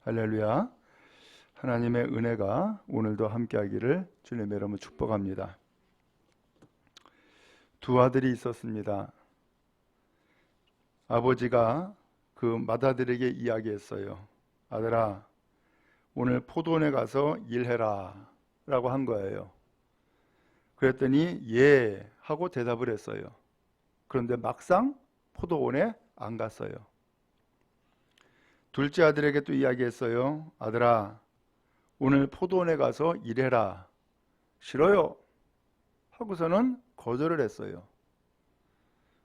할렐루야. 하나님의 은혜가 오늘도 함께하기를 주님의 이름으로 축복합니다. 두 아들이 있었습니다. 아버지가 그 맏아들에게 이야기했어요. 아들아, 오늘 포도원에 가서 일해라 라고 한 거예요. 그랬더니 예 하고 대답을 했어요. 그런데 막상 포도원에 안 갔어요. 둘째 아들에게 또 이야기했어요. 아들아, 오늘 포도원에 가서 일해라. 싫어요 하고서는 거절을 했어요.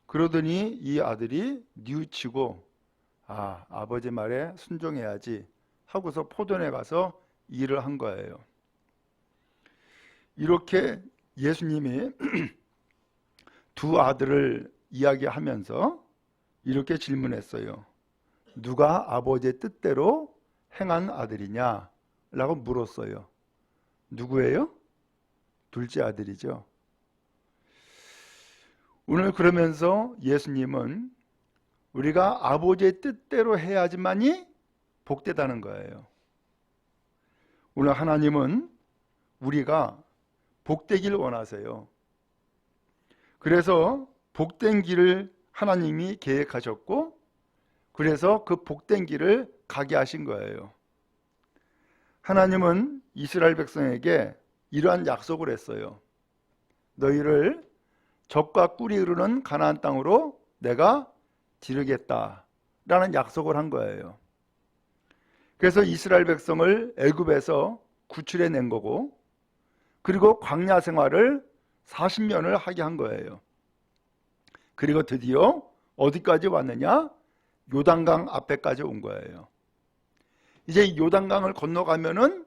그러더니 이 아들이 뉘우치고 아버지 말에 순종해야지 하고서 포도원에 가서 일을 한 거예요. 이렇게 예수님이 두 아들을 이야기하면서 이렇게 질문했어요. 누가 아버지의 뜻대로 행한 아들이냐? 라고 물었어요. 누구예요? 둘째 아들이죠. 오늘 그러면서 예수님은 우리가 아버지의 뜻대로 해야지만이 복되다는 거예요. 오늘 하나님은 우리가 복되길 원하세요. 그래서 복된 길을 하나님이 계획하셨고, 그래서 그 복된 길을 가게 하신 거예요. 하나님은 이스라엘 백성에게 이러한 약속을 했어요. 너희를 젖과 꿀이 흐르는 가나안 땅으로 내가 지르겠다 라는 약속을 한 거예요. 그래서 이스라엘 백성을 애굽에서 구출해낸 거고, 그리고 광야 생활을 40년을 하게 한 거예요. 그리고 드디어 어디까지 왔느냐? 요단강 앞에까지 온 거예요. 이제 요단강을 건너가면은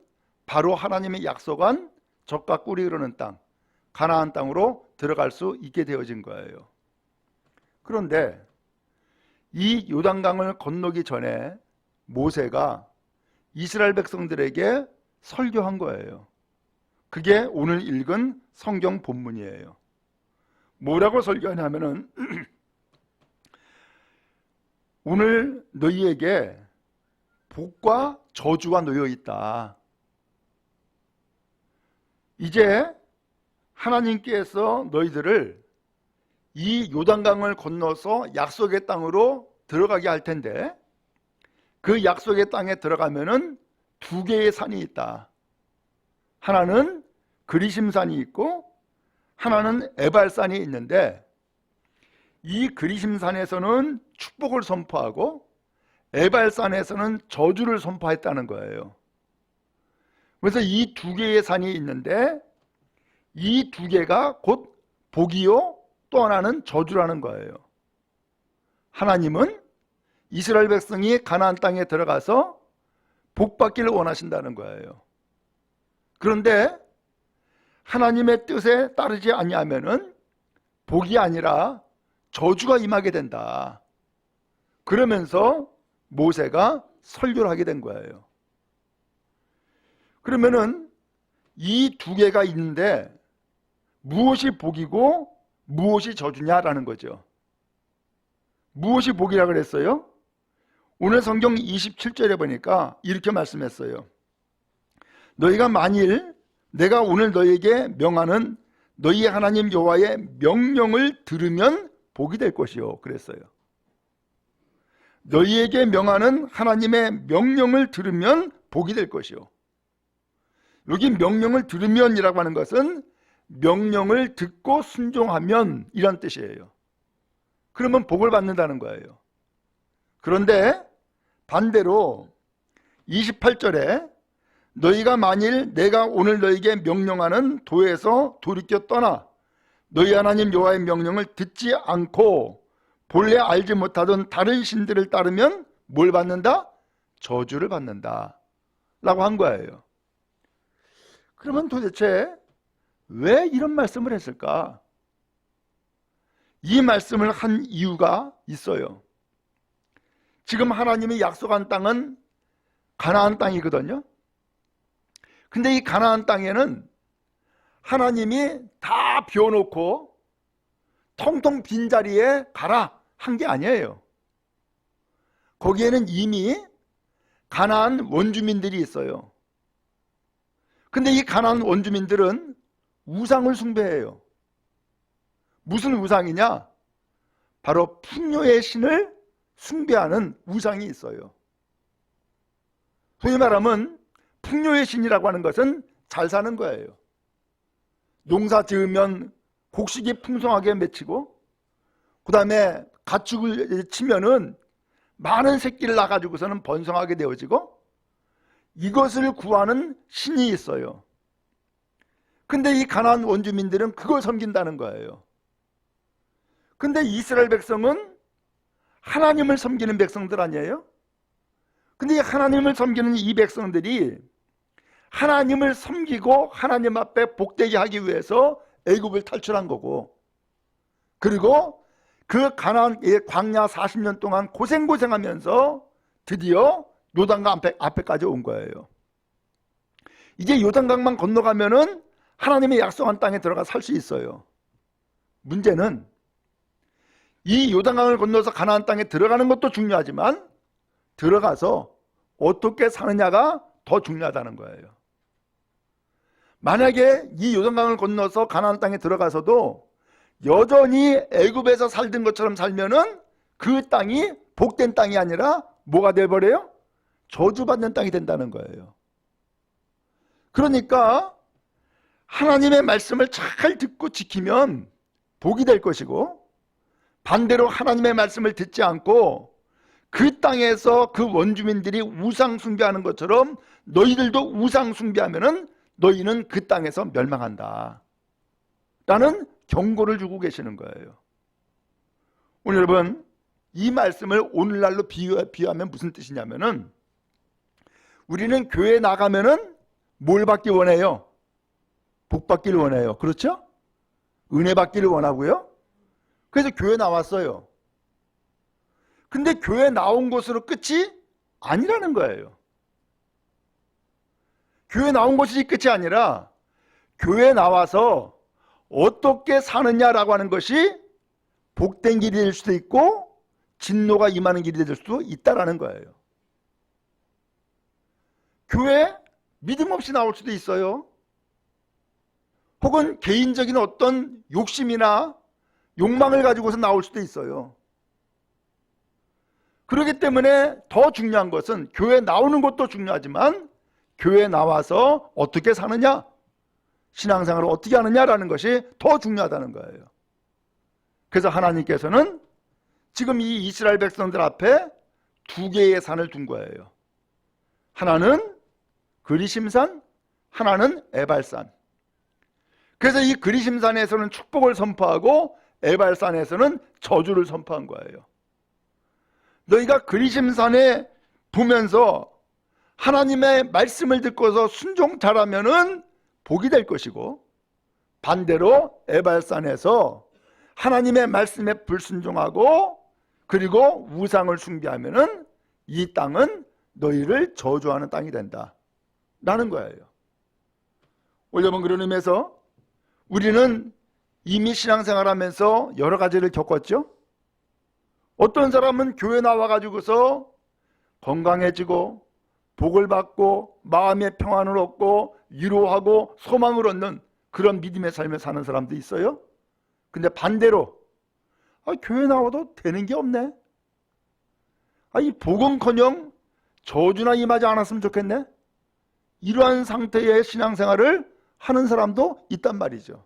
바로 하나님의 약속한 젖과 꿀이 흐르는 땅, 가나안 땅으로 들어갈 수 있게 되어진 거예요. 그런데 이 요단강을 건너기 전에 모세가 이스라엘 백성들에게 설교한 거예요. 그게 오늘 읽은 성경 본문이에요. 뭐라고 설교하냐면은 오늘 너희에게 복과 저주가 놓여 있다. 이제 하나님께서 너희들을 이 요단강을 건너서 약속의 땅으로 들어가게 할 텐데, 그 약속의 땅에 들어가면은 두 개의 산이 있다. 하나는 그리심산이 있고 하나는 에발산이 있는데, 이 그리심산에서는 축복을 선포하고 에발산에서는 저주를 선포했다는 거예요. 그래서 이 두 개의 산이 있는데 이 두 개가 곧 복이요 또 하나는 저주라는 거예요. 하나님은 이스라엘 백성이 가나안 땅에 들어가서 복받기를 원하신다는 거예요. 그런데 하나님의 뜻에 따르지 아니하면은 복이 아니라 저주가 임하게 된다. 그러면서 모세가 설교를 하게 된 거예요. 그러면은 이 두 개가 있는데 무엇이 복이고 무엇이 저주냐라는 거죠. 무엇이 복이라 그랬어요? 오늘 성경 27절에 보니까 이렇게 말씀했어요. 너희가 만일 내가 오늘 너희에게 명하는 너희의 하나님 여호와의 명령을 들으면 복이 될 것이요 그랬어요. 너희에게 명하는 하나님의 명령을 들으면 복이 될 것이요. 여기 명령을 들으면이라고 하는 것은 명령을 듣고 순종하면 이란 뜻이에요. 그러면 복을 받는다는 거예요. 그런데 반대로 28절에 너희가 만일 내가 오늘 너희에게 명령하는 도에서 돌이켜 떠나 너희 하나님 여호와의 명령을 듣지 않고 본래 알지 못하던 다른 신들을 따르면 뭘 받는다? 저주를 받는다 라고 한 거예요. 그러면 도대체 왜 이런 말씀을 했을까? 이 말씀을 한 이유가 있어요. 지금 하나님이 약속한 땅은 가나안 땅이거든요. 근데 이 가나안 땅에는 하나님이 다 비워놓고 텅텅 빈자리에 가라 한 게 아니에요. 거기에는 이미 가나안 원주민들이 있어요. 근데 이 가나안 원주민들은 우상을 숭배해요. 무슨 우상이냐? 바로 풍요의 신을 숭배하는 우상이 있어요. 소위 말하면 풍요의 신이라고 하는 것은 잘 사는 거예요. 농사 지으면 곡식이 풍성하게 맺히고, 그 다음에 가축을 치면은 많은 새끼를 낳아가지고서는 번성하게 되어지고, 이것을 구하는 신이 있어요. 근데 이 가나안 원주민들은 그걸 섬긴다는 거예요. 근데 이스라엘 백성은 하나님을 섬기는 백성들 아니에요? 근데 이 하나님을 섬기는 이 백성들이 하나님을 섬기고 하나님 앞에 복되게 하기 위해서 애굽을 탈출한 거고, 그리고 그 가나안의 광야 40년 동안 고생하면서 드디어 요단강 앞에까지 온 거예요. 이제 요단강만 건너가면은 하나님의 약속한 땅에 들어가 살 수 있어요. 문제는 이 요단강을 건너서 가나안 땅에 들어가는 것도 중요하지만 들어가서 어떻게 사느냐가 더 중요하다는 거예요. 만약에 이 요단강을 건너서 가나안 땅에 들어가서도 여전히 애굽에서 살던 것처럼 살면은 그 땅이 복된 땅이 아니라 뭐가 돼버려요? 저주받는 땅이 된다는 거예요. 그러니까 하나님의 말씀을 잘 듣고 지키면 복이 될 것이고, 반대로 하나님의 말씀을 듣지 않고 그 땅에서 그 원주민들이 우상 숭배하는 것처럼 너희들도 우상 숭배하면은 너희는 그 땅에서 멸망한다 라는 경고를 주고 계시는 거예요. 오늘 여러분, 이 말씀을 오늘날로 비유하면 무슨 뜻이냐면은, 우리는 교회에 나가면은 뭘 받기 원해요? 복 받기를 원해요. 그렇죠? 은혜 받기를 원하고요. 그래서 교회 나왔어요. 근데 교회 나온 것으로 끝이 아니라는 거예요. 교회 나온 것이 끝이 아니라 교회 나와서 어떻게 사느냐라고 하는 것이 복된 길이 될 수도 있고 진노가 임하는 길이 될 수도 있다라는 거예요. 교회 믿음 없이 나올 수도 있어요. 혹은 개인적인 어떤 욕심이나 욕망을 가지고서 나올 수도 있어요. 그렇기 때문에 더 중요한 것은 교회 나오는 것도 중요하지만 교회 나와서 어떻게 사느냐, 신앙생활을 어떻게 하느냐라는 것이 더 중요하다는 거예요. 그래서 하나님께서는 지금 이 이스라엘 백성들 앞에 두 개의 산을 둔 거예요. 하나는 그리심산, 하나는 에발산. 그래서 이 그리심산에서는 축복을 선포하고 에발산에서는 저주를 선포한 거예요. 너희가 그리심산에 보면서 하나님의 말씀을 듣고서 순종 잘하면은 복이 될 것이고, 반대로 에발산에서 하나님의 말씀에 불순종하고 그리고 우상을 숭배하면은 이 땅은 너희를 저주하는 땅이 된다 라는 거예요. 올여분, 그런 의미에서 우리는 이미 신앙생활하면서 여러 가지를 겪었죠. 어떤 사람은 교회 나와가지고서 건강해지고 복을 받고 마음의 평안을 얻고 위로하고 소망을 얻는 그런 믿음의 삶을 사는 사람도 있어요. 근데 반대로 교회 나와도 되는 게 없네, 이 복음커녕 저주나 임하지 않았으면 좋겠네, 이러한 상태의 신앙생활을 하는 사람도 있단 말이죠.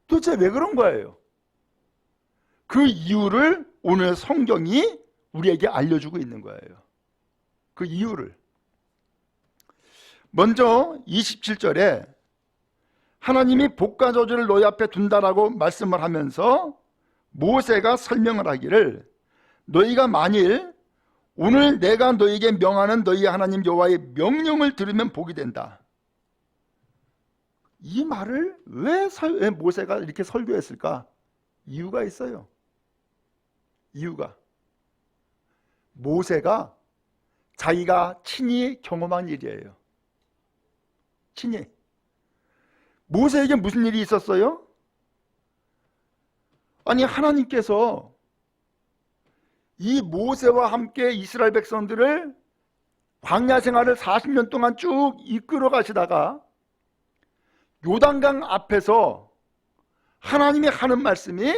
도대체 왜 그런 거예요? 그 이유를 오늘 성경이 우리에게 알려주고 있는 거예요. 그 이유를. 먼저 27절에 하나님이 복과 저주를 너희 앞에 둔다라고 말씀을 하면서 모세가 설명을 하기를, 너희가 만일 오늘 내가 너희에게 명하는 너희 하나님 여호와의 명령을 들으면 복이 된다. 이 말을 왜 모세가 이렇게 설교했을까? 이유가 있어요. 이유가, 모세가 자기가 친히 경험한 일이에요. 친히. 모세에게 무슨 일이 있었어요? 아니, 하나님께서 이 모세와 함께 이스라엘 백성들을 광야 생활을 40년 동안 쭉 이끌어 가시다가 요단강 앞에서 하나님이 하는 말씀이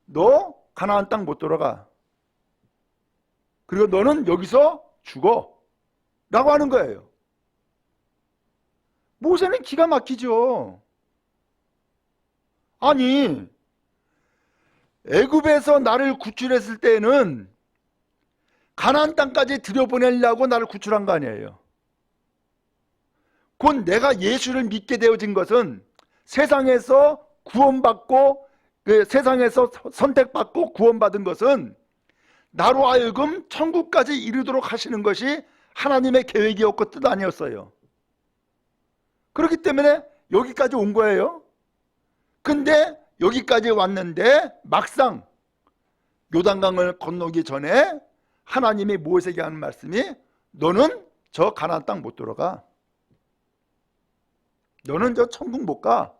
너 가나안 땅 못 들어가. 그리고 너는 여기서 죽어. 라고 하는 거예요. 모세는 기가 막히죠. 아니, 애굽에서 나를 구출했을 때는 가나안 땅까지 들여보내려고 나를 구출한 거 아니에요. 곧 내가 예수를 믿게 되어진 것은 세상에서 구원받고 세상에서 선택받고 구원받은 것은 나로 하여금 천국까지 이르도록 하시는 것이 하나님의 계획이었고 뜻 아니었어요. 그렇기 때문에 여기까지 온 거예요. 근데 여기까지 왔는데 막상 요단강을 건너기 전에 하나님이 모세에게 하는 말씀이 너는 저 가나안 땅 못 들어가. 너는 저 천국 못 가.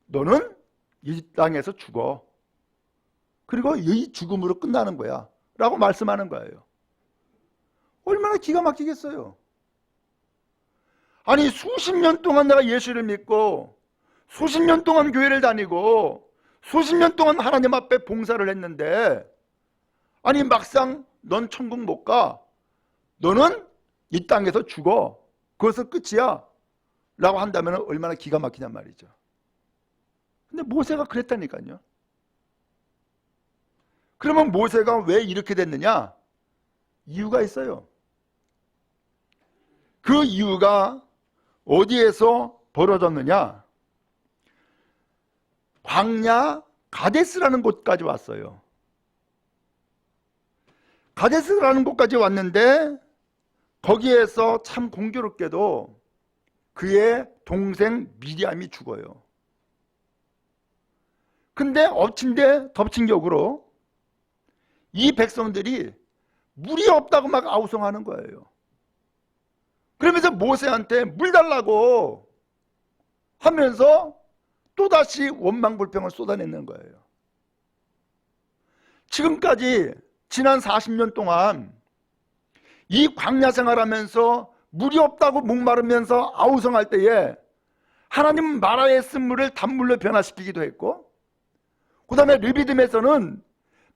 너는 이 땅에서 죽어. 그리고 이 죽음으로 끝나는 거야. 라고 말씀하는 거예요. 얼마나 기가 막히겠어요. 아니 수십 년 동안 내가 예수를 믿고 수십 년 동안 교회를 다니고 수십 년 동안 하나님 앞에 봉사를 했는데 아니 막상 넌 천국 못 가. 너는 이 땅에서 죽어. 그것은 끝이야. 라고 한다면 얼마나 기가 막히냔 말이죠. 근데 모세가 그랬다니까요. 그러면 모세가 왜 이렇게 됐느냐? 이유가 있어요. 그 이유가 어디에서 벌어졌느냐? 광야 가데스라는 곳까지 왔어요. 가데스라는 곳까지 왔는데 거기에서 참 공교롭게도 그의 동생 미리암이 죽어요. 근데 엎친 데 덮친 격으로 이 백성들이 물이 없다고 막 아우성하는 거예요. 그러면서 모세한테 물 달라고 하면서 또다시 원망불평을 쏟아내는 거예요. 지금까지 지난 40년 동안 이 광야 생활하면서 물이 없다고 목마르면서 아우성할 때에 하나님은 마라에 쓴 물을 단물로 변화시키기도 했고, 그 다음에 르비딤에서는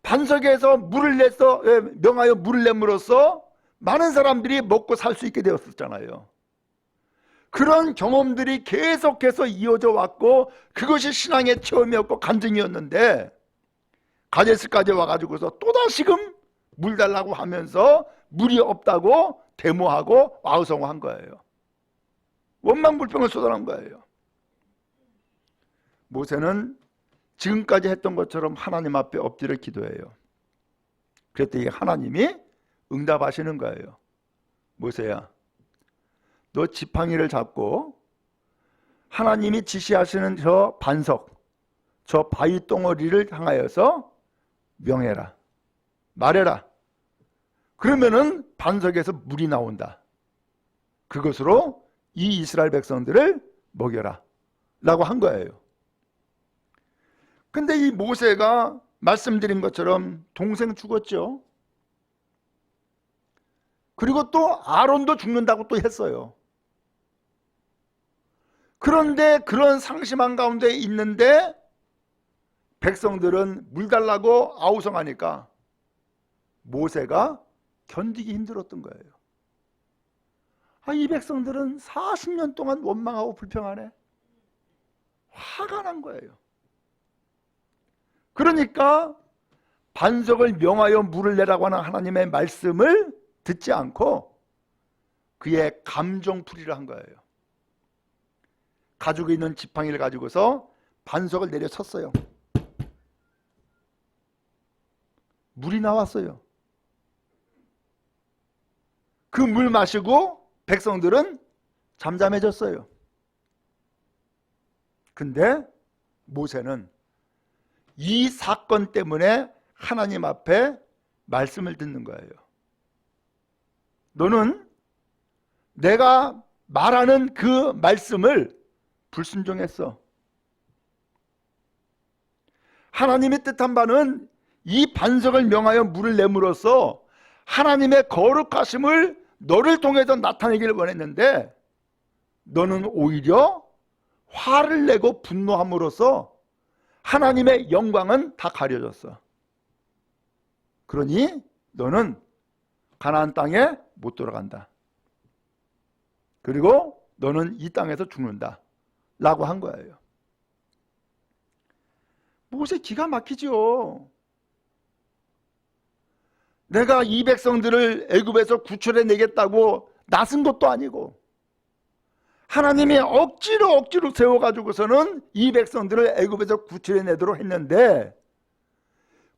반석에서 물을 내서 명하여 물을 내므로써 많은 사람들이 먹고 살 수 있게 되었었잖아요. 그런 경험들이 계속해서 이어져 왔고 그것이 신앙의 체험이었고 간증이었는데 가데스까지 와가지고서 또다시금 물 달라고 하면서 물이 없다고 데모하고 아우성한 거예요. 원망불평을 쏟아낸 거예요. 모세는 지금까지 했던 것처럼 하나님 앞에 엎드려 기도해요. 그랬더니 하나님이 응답하시는 거예요. 모세야, 너 지팡이를 잡고 하나님이 지시하시는 저 반석, 저 바위 덩어리를 향하여서 명해라, 말해라. 그러면은 반석에서 물이 나온다. 그것으로 이 이스라엘 백성들을 먹여라 라고 한 거예요. 근데 이 모세가 말씀드린 것처럼 동생 죽었죠. 그리고 또 아론도 죽는다고 또 했어요. 그런데 그런 상심한 가운데 있는데 백성들은 물 달라고 아우성하니까 모세가 견디기 힘들었던 거예요. 이 백성들은 40년 동안 원망하고 불평하네. 화가 난 거예요. 그러니까 반석을 명하여 물을 내라고 하는 하나님의 말씀을 듣지 않고 그의 감정풀이를 한 거예요. 가지고 있는 지팡이를 가지고서 반석을 내려쳤어요. 물이 나왔어요. 그 물 마시고 백성들은 잠잠해졌어요. 근데 모세는 이 사건 때문에 하나님 앞에 말씀을 듣는 거예요. 너는 내가 말하는 그 말씀을 불순종했어. 하나님의 뜻한 바는 이 반석을 명하여 물을 내므로써 하나님의 거룩하심을 너를 통해서 나타내기를 원했는데 너는 오히려 화를 내고 분노함으로써 하나님의 영광은 다 가려졌어. 그러니 너는 가나안 땅에 못 돌아간다. 그리고 너는 이 땅에서 죽는다 라고 한 거예요. 모세 기가 막히죠. 내가 이 백성들을 애굽에서 구출해 내겠다고 나선 것도 아니고 하나님이 억지로 세워가지고서는 이 백성들을 애굽에서 구출해 내도록 했는데,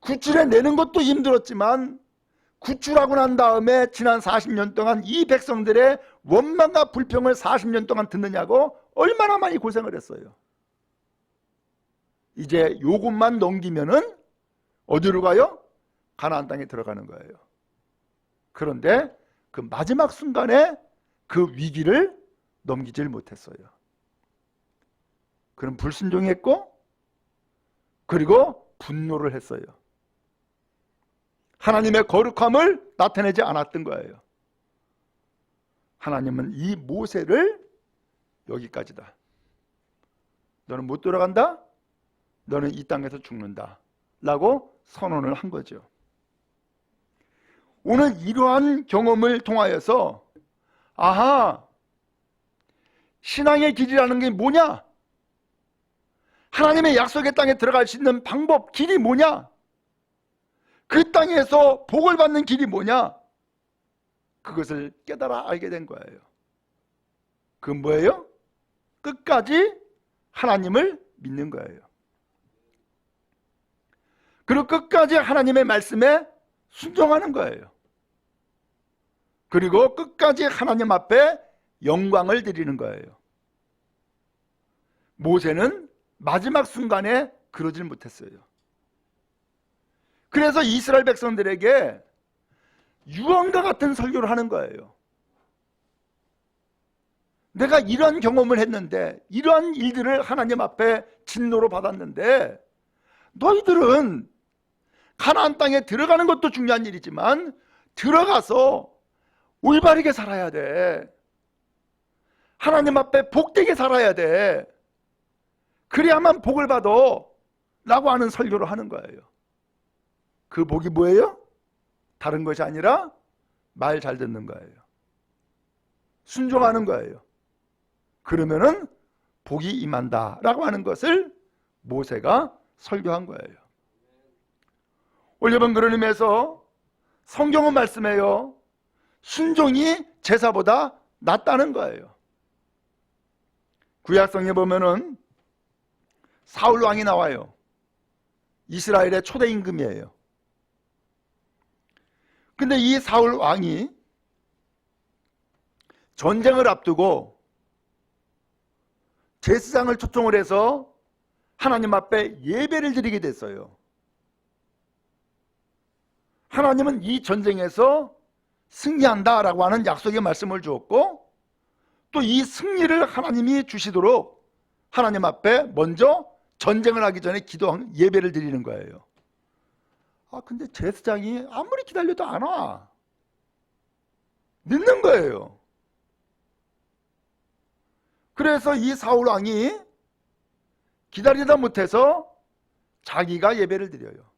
구출해 내는 것도 힘들었지만 구출하고 난 다음에 지난 40년 동안 이 백성들의 원망과 불평을 40년 동안 듣느냐고 얼마나 많이 고생을 했어요. 이제 요것만 넘기면은 어디로 가요? 가나안 땅에 들어가는 거예요. 그런데 그 마지막 순간에 그 위기를 넘기질 못했어요. 그럼 불순종했고 그리고 분노를 했어요. 하나님의 거룩함을 나타내지 않았던 거예요. 하나님은 이 모세를 여기까지다. 너는 못 돌아간다? 너는 이 땅에서 죽는다 라고 선언을 한 거죠. 오늘 이러한 경험을 통하여서 아하, 신앙의 길이라는 게 뭐냐? 하나님의 약속의 땅에 들어갈 수 있는 방법, 길이 뭐냐? 그 땅에서 복을 받는 길이 뭐냐? 그것을 깨달아 알게 된 거예요. 그건 뭐예요? 끝까지 하나님을 믿는 거예요. 그리고 끝까지 하나님의 말씀에 순종하는 거예요. 그리고 끝까지 하나님 앞에 영광을 드리는 거예요. 모세는 마지막 순간에 그러질 못했어요. 그래서 이스라엘 백성들에게 유언과 같은 설교를 하는 거예요. 내가 이런 경험을 했는데, 이러한 일들을 하나님 앞에 진노로 받았는데, 너희들은 가나안 땅에 들어가는 것도 중요한 일이지만 들어가서 올바르게 살아야 돼. 하나님 앞에 복되게 살아야 돼. 그래야만 복을 받아 라고 하는 설교를 하는 거예요. 그 복이 뭐예요? 다른 것이 아니라 말 잘 듣는 거예요. 순종하는 거예요. 그러면은 복이 임한다 라고 하는 것을 모세가 설교한 거예요. 여러분, 그런 의미에서 성경은 말씀해요. 순종이 제사보다 낫다는 거예요. 구약성에 보면은 사울 왕이 나와요. 이스라엘의 초대 임금이에요. 근데 이 사울 왕이 전쟁을 앞두고 제사장을 초청을 해서 하나님 앞에 예배를 드리게 됐어요. 하나님은 이 전쟁에서 승리한다라고 하는 약속의 말씀을 주었고, 또 이 승리를 하나님이 주시도록 하나님 앞에 먼저 전쟁을 하기 전에 예배를 드리는 거예요. 근데 제사장이 아무리 기다려도 안 와. 늦는 거예요. 그래서 이 사울 왕이 기다리다 못해서 자기가 예배를 드려요.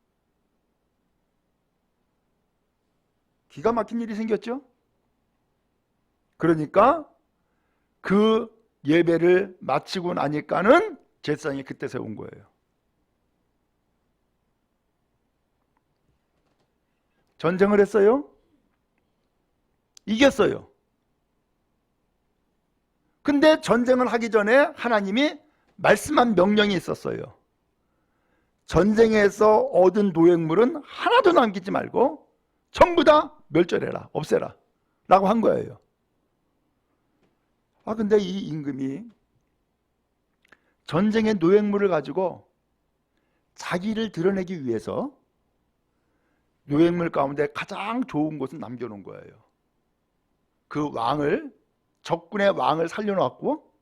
기가 막힌 일이 생겼죠? 그러니까 그 예배를 마치고 나니까는 제사장이 그때 세운 거예요. 전쟁을 했어요. 이겼어요. 근데 전쟁을 하기 전에 하나님이 말씀한 명령이 있었어요. 전쟁에서 얻은 노획물은 하나도 남기지 말고 전부 다 멸절해라, 없애라 라고 한 거예요. 근데 이 임금이 전쟁의 노획물을 가지고 자기를 드러내기 위해서 노획물 가운데 가장 좋은 것은 남겨놓은 거예요. 그 왕을, 적군의 왕을 살려놓았고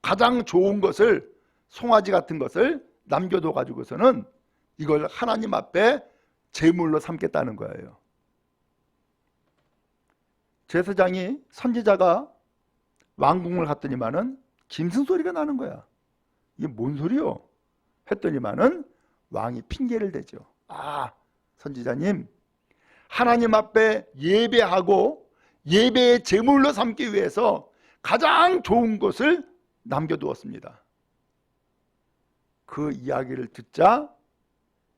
가장 좋은 것을, 송아지 같은 것을 남겨둬 가지고서는 이걸 하나님 앞에 제물로 삼겠다는 거예요. 제사장이 선지자가 왕궁을 갔더니만은 짐승 소리가 나는 거야. 이게 뭔 소리요? 했더니만은 왕이 핑계를 대죠. 아, 선지자님, 하나님 앞에 예배하고 예배의 제물로 삼기 위해서 가장 좋은 것을 남겨두었습니다. 그 이야기를 듣자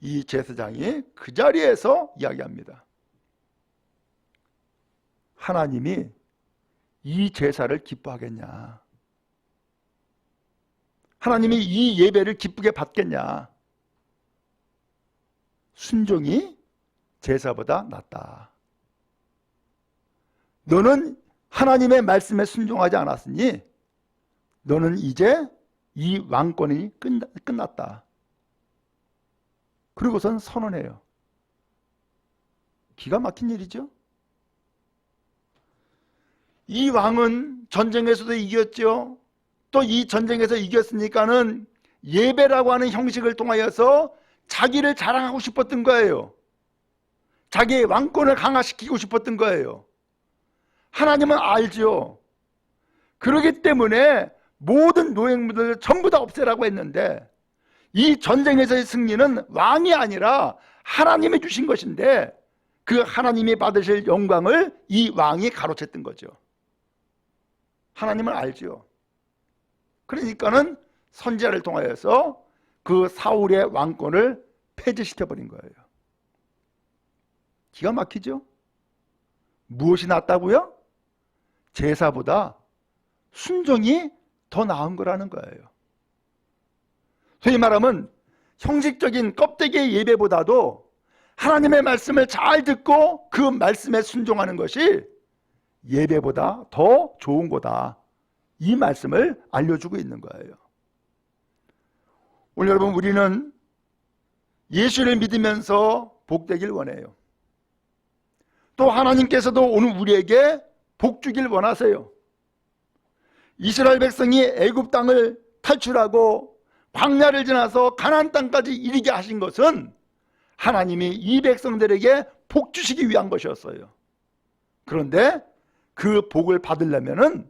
이 제사장이 그 자리에서 이야기합니다. 하나님이 이 제사를 기뻐하겠냐? 하나님이 이 예배를 기쁘게 받겠냐? 순종이 제사보다 낫다. 너는 하나님의 말씀에 순종하지 않았으니 너는 이제 이 왕권이 끝났다. 그리고선 선언해요. 기가 막힌 일이죠. 이 왕은 전쟁에서도 이겼죠. 또 이 전쟁에서 이겼으니까는 예배라고 하는 형식을 통하여서 자기를 자랑하고 싶었던 거예요. 자기의 왕권을 강화시키고 싶었던 거예요. 하나님은 알죠. 그렇기 때문에 모든 노획물들을 전부 다 없애라고 했는데 이 전쟁에서의 승리는 왕이 아니라 하나님이 주신 것인데 그 하나님이 받으실 영광을 이 왕이 가로챘던 거죠. 하나님은 알죠. 그러니까는 선지자를 통하여서 그 사울의 왕권을 폐지시켜버린 거예요. 기가 막히죠? 무엇이 낫다고요? 제사보다 순종이 더 나은 거라는 거예요. 소위 말하면 형식적인 껍데기의 예배보다도 하나님의 말씀을 잘 듣고 그 말씀에 순종하는 것이 예배보다 더 좋은 거다. 이 말씀을 알려주고 있는 거예요. 오늘 여러분, 우리는 예수를 믿으면서 복되길 원해요. 또 하나님께서도 오늘 우리에게 복 주길 원하세요. 이스라엘 백성이 애굽 땅을 탈출하고 광야를 지나서 가나안 땅까지 이르게 하신 것은 하나님이 이 백성들에게 복 주시기 위한 것이었어요. 그런데 그 복을 받으려면은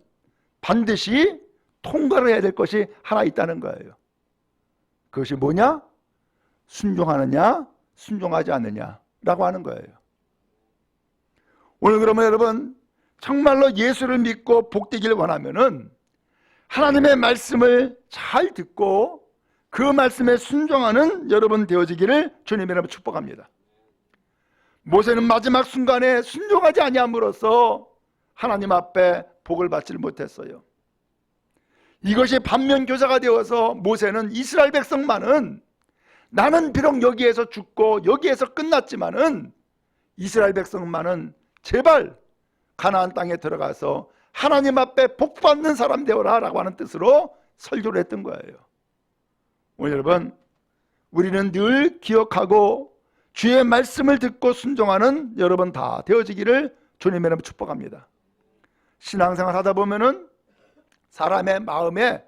반드시 통과를 해야 될 것이 하나 있다는 거예요. 그것이 뭐냐? 순종하느냐, 순종하지 않느냐라고 하는 거예요. 오늘 그러면 여러분, 정말로 예수를 믿고 복되기를 원하면은 하나님의 말씀을 잘 듣고 그 말씀에 순종하는 여러분 되어지기를 주님의 이름으로 축복합니다. 모세는 마지막 순간에 순종하지 아니함으로써 하나님 앞에 복을 받지를 못했어요. 이것이 반면교사가 되어서 모세는 이스라엘 백성만은 나는 비록 여기에서 죽고 여기에서 끝났지만은 이스라엘 백성만은 제발 가나안 땅에 들어가서 하나님 앞에 복받는 사람 되어라 라고 하는 뜻으로 설교를 했던 거예요. 오늘 여러분, 우리는 늘 기억하고 주의 말씀을 듣고 순종하는 여러분 다 되어지기를 주님의 이름으로 축복합니다. 신앙생활 하다 보면은 사람의 마음에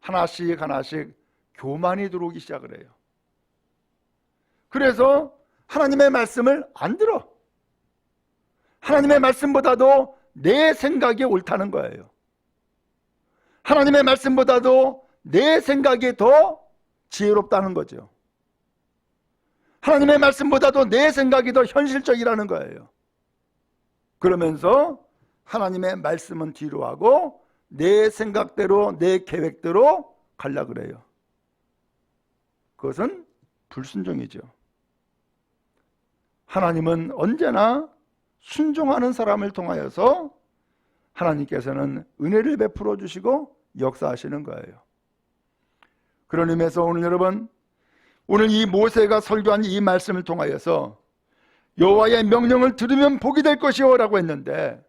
하나씩 하나씩 교만이 들어오기 시작을 해요. 그래서 하나님의 말씀을 안 들어. 하나님의 말씀보다도 내 생각이 옳다는 거예요. 하나님의 말씀보다도 내 생각이 더 지혜롭다는 거죠. 하나님의 말씀보다도 내 생각이 더 현실적이라는 거예요. 그러면서 하나님의 말씀은 뒤로 하고 내 생각대로 내 계획대로 가려고 그래요. 그것은 불순종이죠. 하나님은 언제나 순종하는 사람을 통하여서 하나님께서는 은혜를 베풀어 주시고 역사하시는 거예요. 그런 의미에서 오늘 여러분, 오늘 이 모세가 설교한 이 말씀을 통하여서 여호와의 명령을 들으면 복이 될 것이요 라고 했는데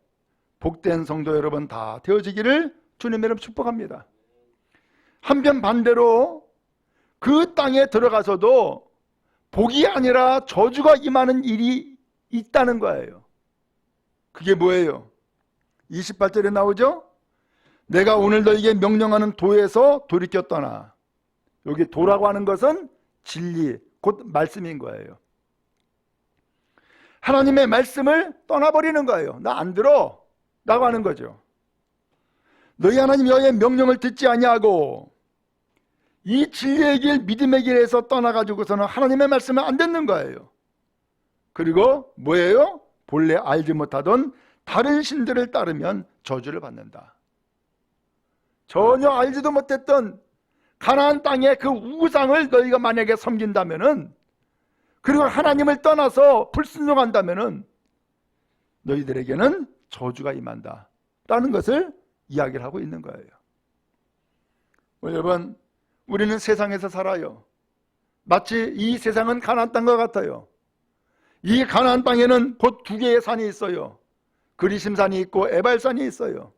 복된 성도 여러분 다 되어지기를 주님의 이름으로 축복합니다. 한편 반대로 그 땅에 들어가서도 복이 아니라 저주가 임하는 일이 있다는 거예요. 그게 뭐예요? 28절에 나오죠? 내가 오늘 너에게 명령하는 도에서 돌이켜 떠나. 여기 도라고 하는 것은 진리, 곧 말씀인 거예요. 하나님의 말씀을 떠나버리는 거예요. 나 안 들어 라고 하는 거죠. 너희 하나님 여호와의 명령을 듣지 아니하고 이 진리의 길, 믿음의 길에서 떠나가지고서는 하나님의 말씀을 안 듣는 거예요. 그리고 뭐예요? 본래 알지 못하던 다른 신들을 따르면 저주를 받는다. 전혀 알지도 못했던 가나안 땅의 그 우상을 너희가 만약에 섬긴다면은, 그리고 하나님을 떠나서 불순종한다면은 너희들에게는 저주가 임한다 라는 것을 이야기를 하고 있는 거예요. 여러분, 우리는 세상에서 살아요. 마치 이 세상은 가나안 땅과 같아요. 이 가나안 땅에는 곧 두 개의 산이 있어요. 그리심산이 있고 에발산이 있어요.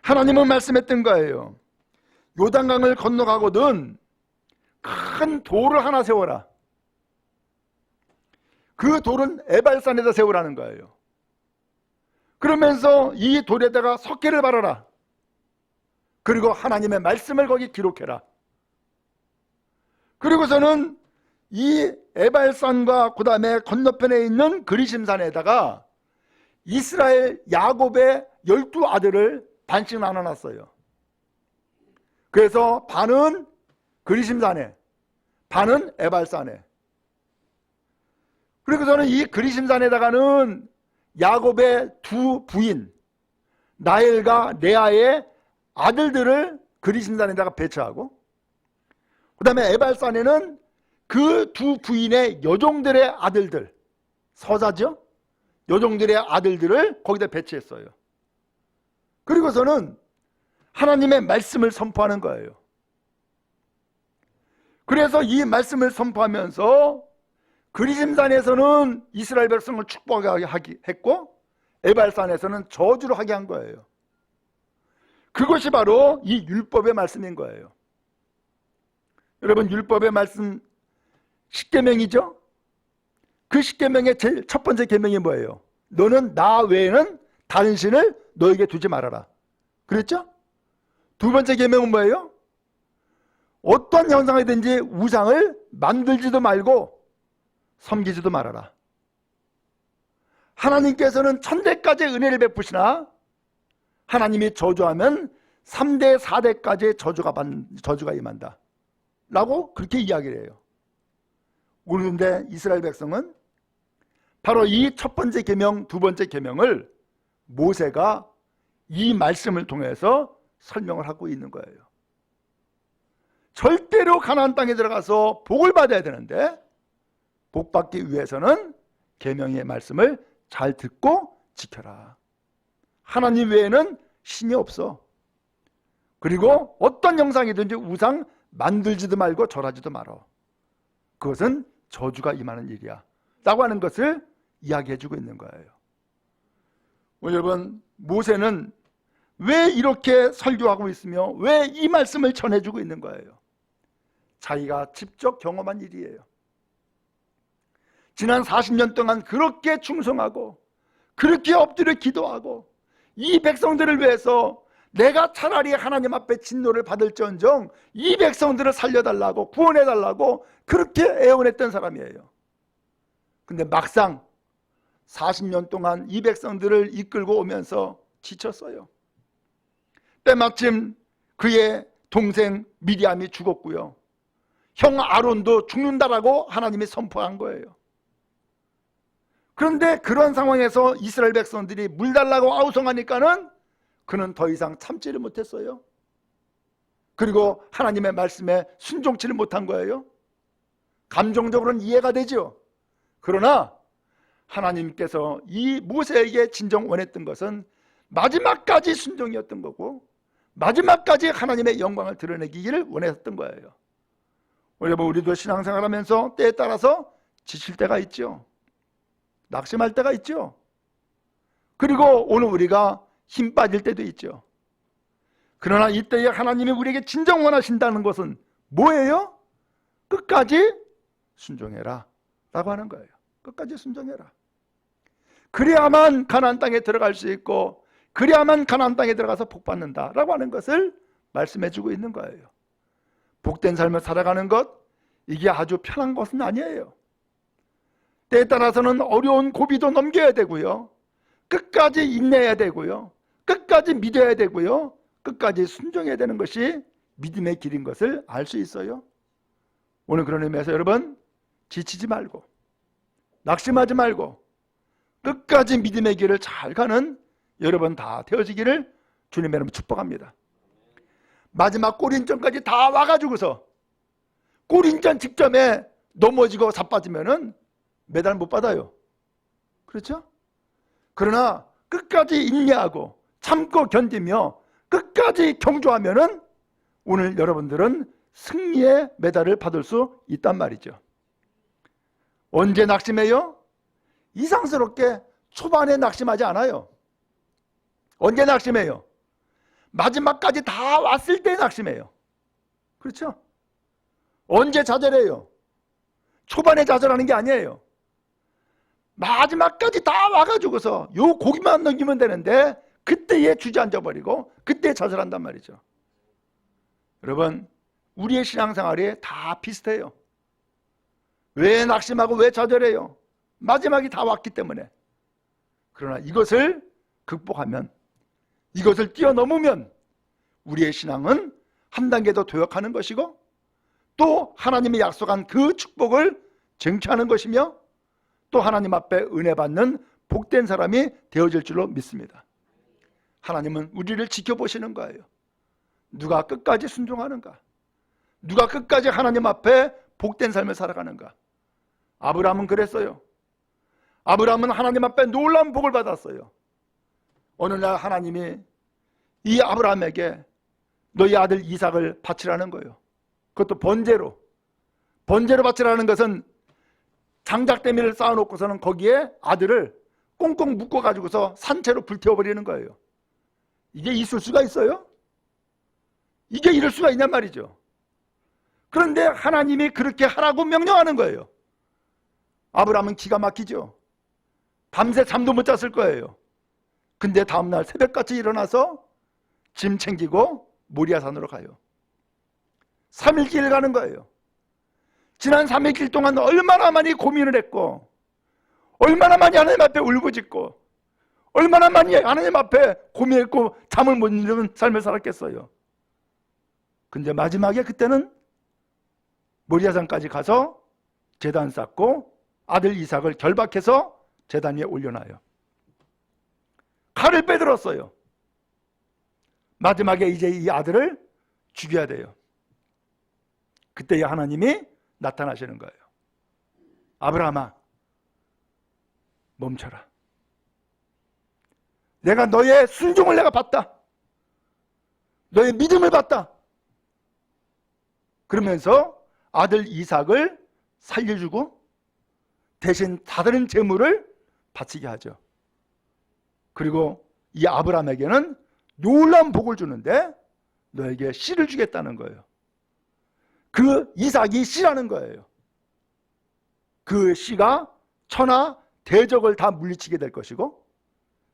하나님은 말씀했던 거예요. 요단강을 건너가거든 큰 돌을 하나 세워라. 그 돌은 에발산에다 세우라는 거예요. 그러면서 이 돌에다가 석회를 바르라. 그리고 하나님의 말씀을 거기 기록해라. 그리고서는 이 에발산과 그 다음에 건너편에 있는 그리심산에다가 이스라엘 야곱의 12아들을 반씩 나눠놨어요. 그래서 반은 그리심산에, 반은 에발산에. 그리고서는 이 그리심산에다가는 야곱의 두 부인 라헬과 레아의 아들들을 그리심산에다가 배치하고, 그 다음에 에발산에는 그 두 부인의 여종들의 아들들, 서자죠? 여종들의 아들들을 거기다 배치했어요. 그리고서는 하나님의 말씀을 선포하는 거예요. 그래서 이 말씀을 선포하면서 그리심산에서는 이스라엘 백성을 축복하게 했고 에발산에서는 저주를 하게 한 거예요. 그것이 바로 이 율법의 말씀인 거예요. 여러분, 율법의 말씀 10계명이죠? 그 10계명의 제일 첫 번째 계명이 뭐예요? 너는 나 외에는 다른 신을 너에게 두지 말아라. 그랬죠? 두 번째 계명은 뭐예요? 어떤 형상이든지 우상을 만들지도 말고 섬기지도 말아라. 하나님께서는 천대까지 은혜를 베푸시나 하나님이 저주하면 3대 4대까지 저주가 임한다 라고 그렇게 이야기를 해요. 그런데 이스라엘 백성은 바로 이 첫 번째 계명, 두 번째 계명을 모세가 이 말씀을 통해서 설명을 하고 있는 거예요. 절대로 가나안 땅에 들어가서 복을 받아야 되는데 복 받기 위해서는 계명의 말씀을 잘 듣고 지켜라. 하나님 외에는 신이 없어. 그리고 어떤 형상이든지 우상 만들지도 말고 절하지도 말어. 그것은 저주가 임하는 일이야 라고 하는 것을 이야기해 주고 있는 거예요. 여러분, 모세는 왜 이렇게 설교하고 있으며 왜 이 말씀을 전해주고 있는 거예요? 자기가 직접 경험한 일이에요. 지난 40년 동안 그렇게 충성하고 그렇게 엎드려 기도하고 이 백성들을 위해서 내가 차라리 하나님 앞에 진노를 받을지언정 이 백성들을 살려달라고 구원해달라고 그렇게 애원했던 사람이에요. 근데 막상 40년 동안 이 백성들을 이끌고 오면서 지쳤어요. 때마침 그의 동생 미리암이 죽었고요, 형 아론도 죽는다라고 하나님이 선포한 거예요. 그런데 그런 상황에서 이스라엘 백성들이 물 달라고 아우성하니까는 그는 더 이상 참지를 못했어요. 그리고 하나님의 말씀에 순종치를 못한 거예요. 감정적으로는 이해가 되죠. 그러나 하나님께서 이 모세에게 진정 원했던 것은 마지막까지 순종이었던 거고 마지막까지 하나님의 영광을 드러내기를 원했던 거예요. 여러분, 우리도 신앙생활하면서 때에 따라서 지칠 때가 있죠. 낙심할 때가 있죠. 그리고 오늘 우리가 힘 빠질 때도 있죠. 그러나 이때에 하나님이 우리에게 진정 원하신다는 것은 뭐예요? 끝까지 순종해라 라고 하는 거예요. 끝까지 순종해라. 그래야만 가나안 땅에 들어갈 수 있고 그래야만 가나안 땅에 들어가서 복 받는다 라고 하는 것을 말씀해 주고 있는 거예요. 복된 삶을 살아가는 것, 이게 아주 편한 것은 아니에요. 때에 따라서는 어려운 고비도 넘겨야 되고요. 끝까지 인내해야 되고요. 끝까지 믿어야 되고요. 끝까지 순종해야 되는 것이 믿음의 길인 것을 알 수 있어요. 오늘 그런 의미에서 여러분, 지치지 말고 낙심하지 말고 끝까지 믿음의 길을 잘 가는 여러분 다 되어지기를 주님의 이름으로 축복합니다. 마지막 골인전까지 다 와가지고서 골인전 직전에 넘어지고 자빠지면은 메달 못 받아요. 그렇죠? 그러나 끝까지 인내하고 참고 견디며 끝까지 경주하면은 오늘 여러분들은 승리의 메달을 받을 수 있단 말이죠. 언제 낙심해요? 이상스럽게 초반에 낙심하지 않아요. 언제 낙심해요? 마지막까지 다 왔을 때 낙심해요. 그렇죠? 언제 좌절해요? 초반에 좌절하는 게 아니에요. 마지막까지 다 와가지고서 요 고기만 넘기면 되는데 그때에 주저앉아버리고 그때에 좌절한단 말이죠. 여러분, 우리의 신앙생활이 다 비슷해요. 왜 낙심하고 왜 좌절해요? 마지막이 다 왔기 때문에. 그러나 이것을 극복하면, 이것을 뛰어넘으면 우리의 신앙은 한 단계 더 도약하는 것이고 또 하나님이 약속한 그 축복을 쟁취하는 것이며 또 하나님 앞에 은혜 받는 복된 사람이 되어질 줄로 믿습니다. 하나님은 우리를 지켜보시는 거예요. 누가 끝까지 순종하는가? 누가 끝까지 하나님 앞에 복된 삶을 살아가는가? 아브라함은 그랬어요. 아브라함은 하나님 앞에 놀라운 복을 받았어요. 어느 날 하나님이 이 아브라함에게 너희 아들 이삭을 바치라는 거예요. 그것도 번제로. 번제로 바치라는 것은 장작대미를 쌓아놓고서는 거기에 아들을 꽁꽁 묶어가지고서 산채로 불태워버리는 거예요. 이게 있을 수가 있어요? 이게 이럴 수가 있냔 말이죠. 그런데 하나님이 그렇게 하라고 명령하는 거예요. 아브라함은 기가 막히죠. 밤새 잠도 못 잤을 거예요. 근데 다음날 새벽같이 일어나서 짐 챙기고 모리아산으로 가요. 3일길 가는 거예요. 지난 3일길 동안 얼마나 많이 고민을 했고 얼마나 많이 하나님 앞에 울부짖고 얼마나 많이 하나님 앞에 고민했고 잠을 못 이루는 삶을 살았겠어요. 근데 마지막에 그때는 모리아산까지 가서 제단 쌓고 아들 이삭을 결박해서 제단 위에 올려놔요. 칼을 빼들었어요. 마지막에 이제 이 아들을 죽여야 돼요. 그때 하나님이 나타나시는 거예요. 아브라함아, 멈춰라. 내가 너의 순종을 내가 봤다. 너의 믿음을 봤다. 그러면서 아들 이삭을 살려주고 대신 다른 재물을 바치게 하죠. 그리고 이 아브라함에게는 놀라운 복을 주는데 너에게 씨를 주겠다는 거예요. 그 이삭이 씨라는 거예요. 그 씨가 천하 대적을 다 물리치게 될 것이고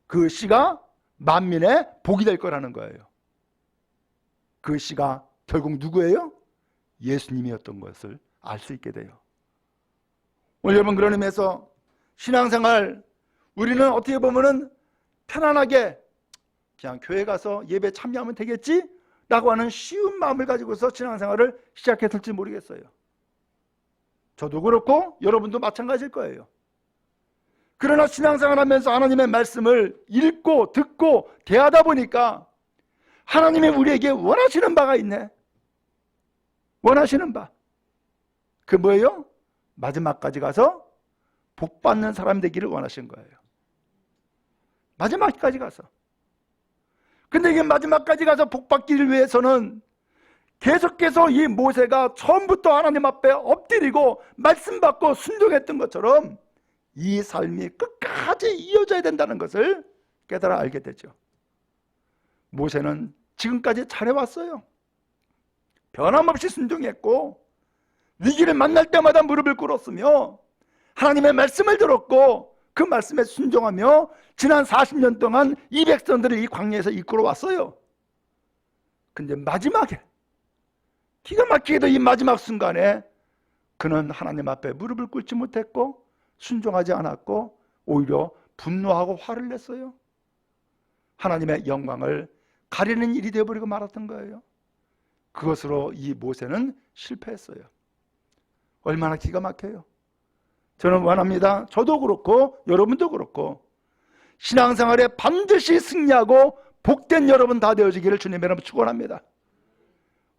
그 씨가 만민의 복이 될 거라는 거예요. 그 씨가 결국 누구예요? 예수님이었던 것을 알 수 있게 돼요. 오늘 여러분 그런 의미에서 신앙생활 우리는 어떻게 보면은 편안하게 그냥 교회 가서 예배 참여하면 되겠지? 라고 하는 쉬운 마음을 가지고서 신앙생활을 시작했을지 모르겠어요. 저도 그렇고 여러분도 마찬가지일 거예요. 그러나 신앙생활 하면서 하나님의 말씀을 읽고 듣고 대하다 보니까 하나님이 우리에게 원하시는 바가 있네. 원하시는 바. 그 뭐예요? 마지막까지 가서 복받는 사람 되기를 원하신 거예요. 마지막까지 가서. 근데 이게 마지막까지 가서 복받기를 위해서는 계속해서 이 모세가 처음부터 하나님 앞에 엎드리고 말씀 받고 순종했던 것처럼 이 삶이 끝까지 이어져야 된다는 것을 깨달아 알게 되죠. 모세는 지금까지 잘해왔어요. 변함없이 순종했고 위기를 만날 때마다 무릎을 꿇었으며 하나님의 말씀을 들었고 그 말씀에 순종하며 지난 40년 동안 이 백성들을 이 광야에서 이끌어 왔어요. 근데 마지막에 기가 막히게도 이 마지막 순간에 그는 하나님 앞에 무릎을 꿇지 못했고 순종하지 않았고 오히려 분노하고 화를 냈어요. 하나님의 영광을 가리는 일이 되어버리고 말았던 거예요. 그것으로 이 모세는 실패했어요. 얼마나 기가 막혀요. 저는 원합니다. 저도 그렇고 여러분도 그렇고 신앙생활에 반드시 승리하고 복된 여러분 다 되어지기를 주님의 이름으로 축원합니다.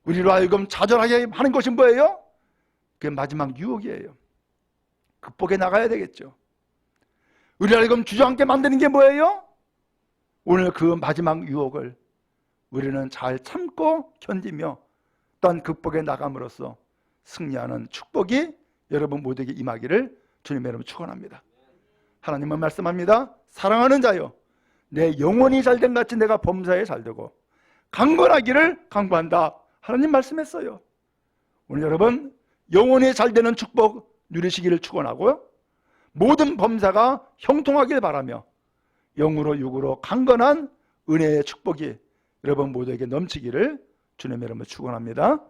우리로 하여금 좌절하게 하는 것이 뭐예요? 그게 마지막 유혹이에요. 극복해 나가야 되겠죠. 우리로 하여금 주저앉게 만드는 게 뭐예요? 오늘 그 마지막 유혹을 우리는 잘 참고 견디며 또한 극복해 나감으로써 승리하는 축복이 여러분 모두에게 임하기를 주님의 이름으로 축원합니다. 하나님은 말씀합니다. 사랑하는 자여, 내 영혼이 잘된 같이 내가 범사에 잘되고 강건하기를 강구한다. 하나님 말씀했어요. 오늘 여러분 영혼이 잘되는 축복 누리시기를 축원하고요, 모든 범사가 형통하길 바라며 영으로 육으로 강건한 은혜의 축복이 여러분 모두에게 넘치기를 주님의 이름으로 축원합니다.